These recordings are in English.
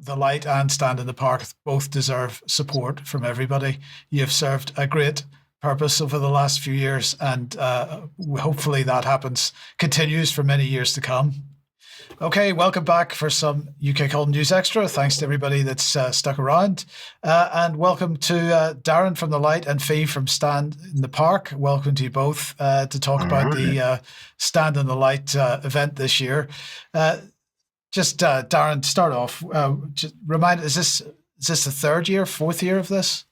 the Light and Stand in the Park both deserve support from everybody. You've served a great purpose over the last few years, and hopefully that continues for many years to come. Okay, welcome back for some UK Column News Extra. Thanks to everybody that's stuck around. And welcome to Darren from The Light and Fee from Stand in the Park. Welcome to you both to talk about the Stand in the Light event this year. Darren, to start off, just remind, is this the third year, fourth year of this?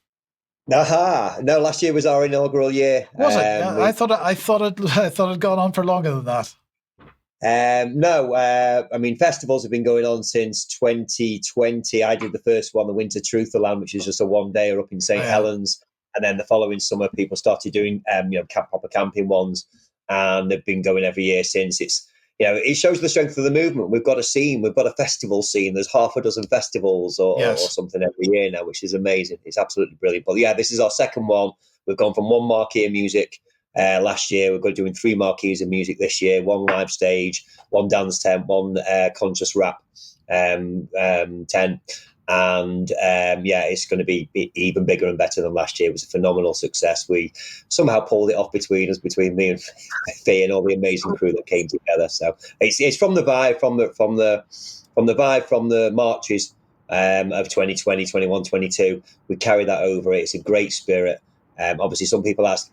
Aha! No, last year was our inaugural year. Was it? I thought it'd gone on for longer than that. No, I mean, festivals have been going on since 2020. I did the first one, the Winter Truthland, which is just a one-dayer up in St. Helens. And then the following summer, people started doing, proper camping ones. And they've been going every year since. It shows the strength of the movement. We've got a scene. We've got a festival scene. There's half a dozen festivals or something every year now, which is amazing. It's absolutely brilliant. But yeah, this is our second one. We've gone from one marquee of music last year. We're going to doing 3 marquees of music this year, 1 live stage, 1 dance tent, 1 conscious rap tent. And it's going to be even bigger and better than last year. It was a phenomenal success. We somehow pulled it off between me and Fee and all the amazing crew that came together. So it's from the vibe, from the marches of 2020, 21, 22. We carry that over. It's a great spirit. Obviously, some people ask,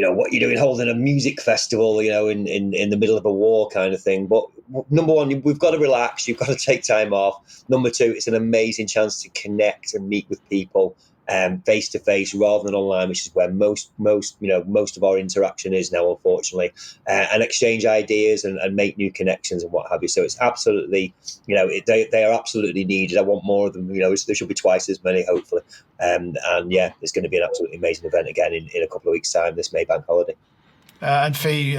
what you're doing holding a music festival, in the middle of a war kind of thing. But number one, we've got to relax. You've got to take time off. Number two, it's an amazing chance to connect and meet with people face to face rather than online, which is where most of our interaction is now, unfortunately, and exchange ideas and make new connections and what have you. So it's absolutely, they are absolutely needed. I want more of them. There should be twice as many, hopefully. It's going to be an absolutely amazing event again in a couple of weeks' time, this May bank holiday. And Fee,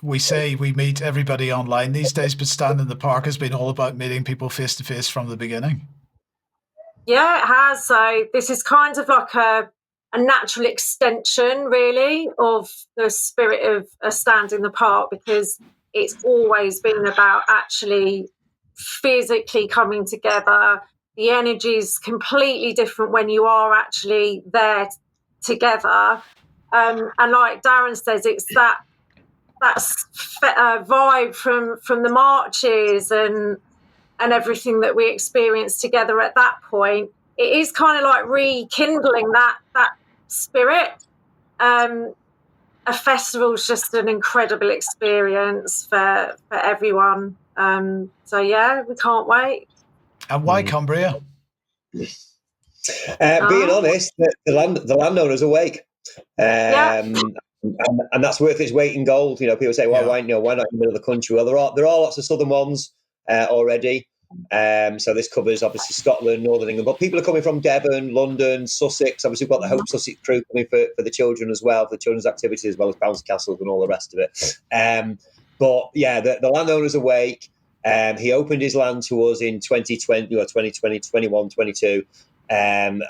we say we meet everybody online these days, but Stand in the Park has been all about meeting people face to face from the beginning. Yeah, it has. So this is kind of like a natural extension, really, of the spirit of a Stand in the Park, because it's always been about actually physically coming together. The energy is completely different when you are actually there together. And like Darren says, it's that vibe from the marches and everything that we experienced together at that point. It is kind of like rekindling that spirit. A festival is just an incredible experience for everyone. So yeah, we can't wait. And why Cumbria? Being honest, the landowner's awake. And that's worth its weight in gold. People say, well, why not in the middle of the country? Well, there are lots of southern ones already. So this covers obviously Scotland, Northern England, but people are coming from Devon, London, Sussex. Obviously, we've got the Hope Sussex crew coming for the children as well, for the children's activities, as well as bouncy castles and all the rest of it. But yeah, the landowner's awake. He opened his land to us in 2020 or 2020, 21, 22. And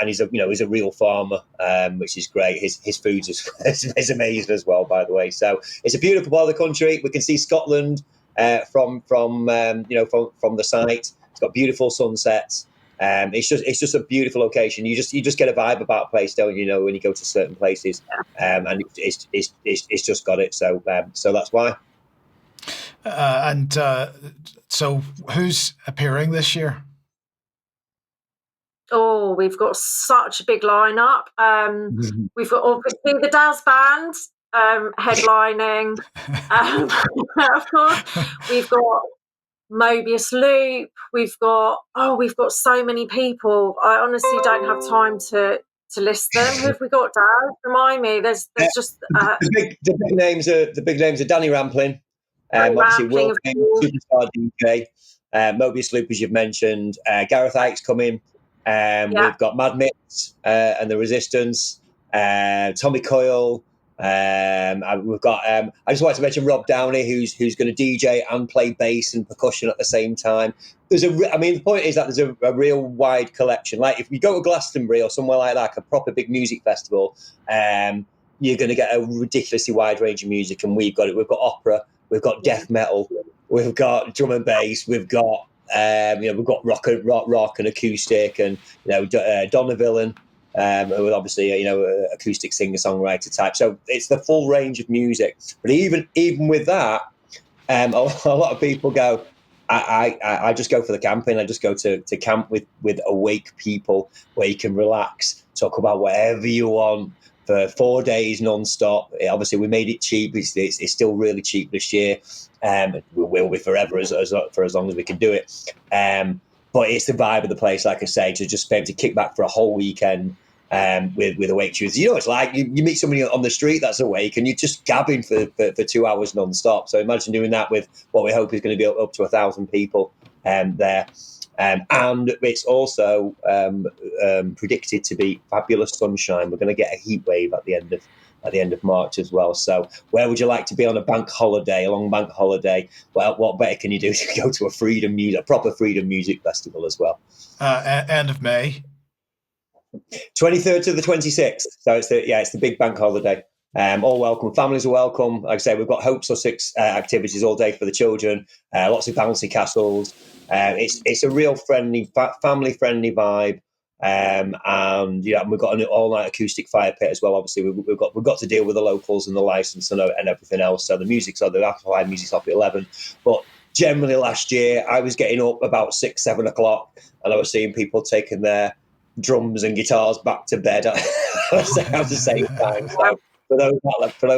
he's a real farmer, which is great. His food is amazing as well, by the way. So it's a beautiful part of the country. We can see Scotland from the site. It's got beautiful sunsets. It's just a beautiful location. You just get a vibe about a place, don't you? When you go to certain places, and it's just got it. So that's why. So who's appearing this year? Oh, we've got such a big lineup. We've got obviously the Daz Band headlining. Of course, we've got Mobius Loop. We've got so many people. I honestly don't have time to list them. Who have we got, Daz? Remind me. There's just the big names are Danny Rampling, obviously world famous superstar DJ. Mobius Loop, as you've mentioned. Gareth Ike's coming. We've got Mad Mix and the Resistance, Tommy Coyle. We've got. I just wanted to mention Rob Downey, who's going to DJ and play bass and percussion at the same time. The point is that there's a real wide collection. Like if you go to Glastonbury or somewhere like that, a proper big music festival, you're going to get a ridiculously wide range of music, and we've got it. We've got opera, we've got death metal, we've got drum and bass, we've got We've got rock and acoustic, and Donna Villain, who is obviously acoustic singer-songwriter type. So it's the full range of music. But even with that, a lot of people go, I just go for the camping. I just go to camp with awake people where you can relax, talk about whatever you want for 4 days non-stop. Obviously, we made it cheap. It's still really cheap this year. It will be forever for as long as we can do it. But it's the vibe of the place, like I say, to just be able to kick back for a whole weekend with awake tunes. It's like you meet somebody on the street that's awake and you're just gabbing for 2 hours non-stop. So imagine doing that with what we hope is going to be up to 1,000 people there. And it's also predicted to be fabulous sunshine. We're going to get a heat wave at the end of March as well. So where would you like to be on a long bank holiday? Well, what better can you do to go to a proper freedom music festival as well? End of May. 23rd to the 26th. So it's the big bank holiday. All welcome. Families are welcome. Like I say, we've got Hope Sussex activities all day for the children. Lots of bouncy castles. It's a real family-friendly vibe. And we've got an all-night acoustic fire pit as well. Obviously, we've got to deal with the locals and the license and everything else. So the music's off at 11. But generally, last year I was getting up about 6-7 o'clock, and I was seeing people taking their drums and guitars back to bed at the same time. So for those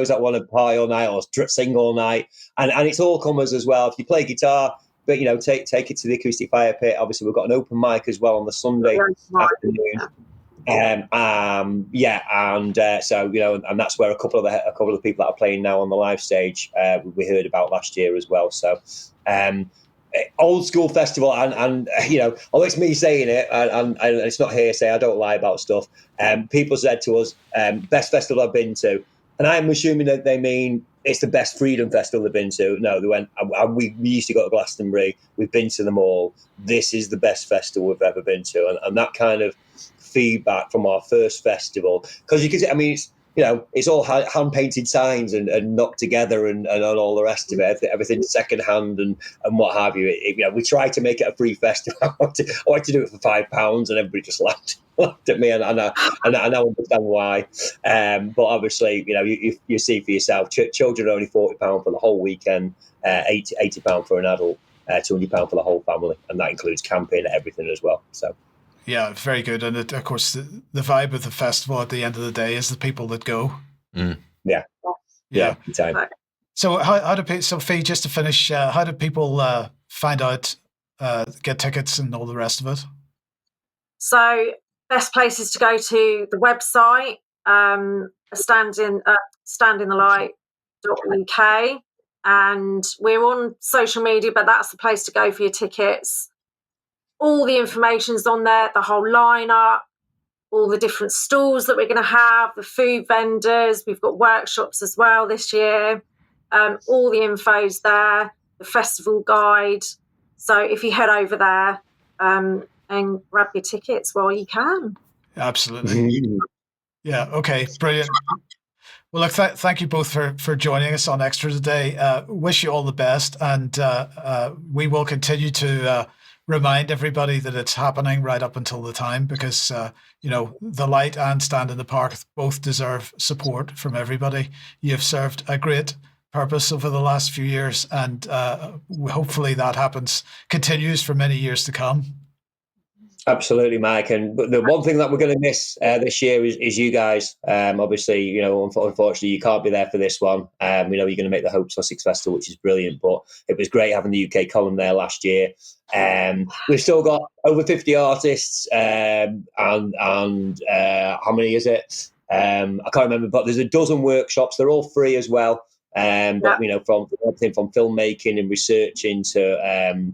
that want to party all night or sing all night, and it's all comers as well. If you play guitar, but take it to the acoustic fire pit. Obviously, we've got an open mic as well on the Sunday afternoon. And that's where a couple of people that are playing now on the live stage we heard about last year as well. So old school festival, and although it's me saying it, and it's not hearsay, I don't lie about stuff. People said to us, best festival I've been to, and I'm assuming that they mean it's the best freedom festival they've been to. No, they went, we used to go to Glastonbury, we've been to them all, this is the best festival we've ever been to. And that kind of feedback from our first festival, because you can see, I mean, it's all hand-painted signs and knocked together and all the rest of it. Everything's second-hand and what have you. We try to make it a free festival. I wanted to do it for £5, and everybody just laughed at me, and I understand why. But obviously, you see for yourself, children are only £40 for the whole weekend, £80 for an adult, £200 for the whole family, and that includes camping and everything as well. So. Yeah, very good. And of course, the vibe of the festival at the end of the day is the people that go. Mm. Yeah. Time. So so Fee, just to finish, how do people find out, get tickets and all the rest of it? So best places to go to the website, standinthelight.uk, and we're on social media, but that's the place to go for your tickets. All the information's on there, the whole lineup, all the different stalls that we're going to have, the food vendors. We've got workshops as well this year. All the info's there, the festival guide. So if you head over there and grab your tickets while you can. Absolutely. Yeah. Okay. Brilliant. Well, look, thank you both for joining us on Extra today. Wish you all the best, and we will continue to remind everybody that it's happening right up until the time, because the Light and Stand in the Park both deserve support from everybody. You've served a great purpose over the last few years, and hopefully that continues for many years to come. Absolutely, Mike. And the one thing that we're going to miss this year is you guys. Obviously, unfortunately, you can't be there for this one. You're going to make the Hope Sussex Festival, which is brilliant. But it was great having the UK column there last year. We've still got over 50 artists, and how many is it? I can't remember, but there's a dozen workshops. They're all free as well. But from everything from filmmaking and researching to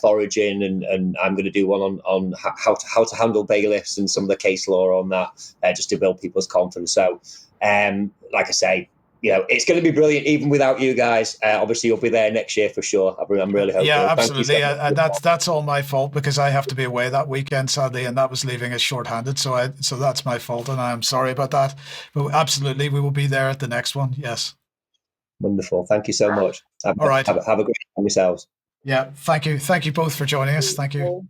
foraging, and I'm going to do one on how to handle bailiffs and some of the case law on that, just to build people's confidence. So, like I say, it's going to be brilliant even without you guys. Obviously, you'll be there next year for sure. I'm really hoping. Yeah, absolutely. And that's all my fault, because I have to be away that weekend, sadly, and that was leaving us short-handed. So that's my fault, and I'm sorry about that. But absolutely, we will be there at the next one. Yes. Wonderful. Thank you so much. All right. Have a great time yourselves. Yeah, thank you both for joining us. Thank you.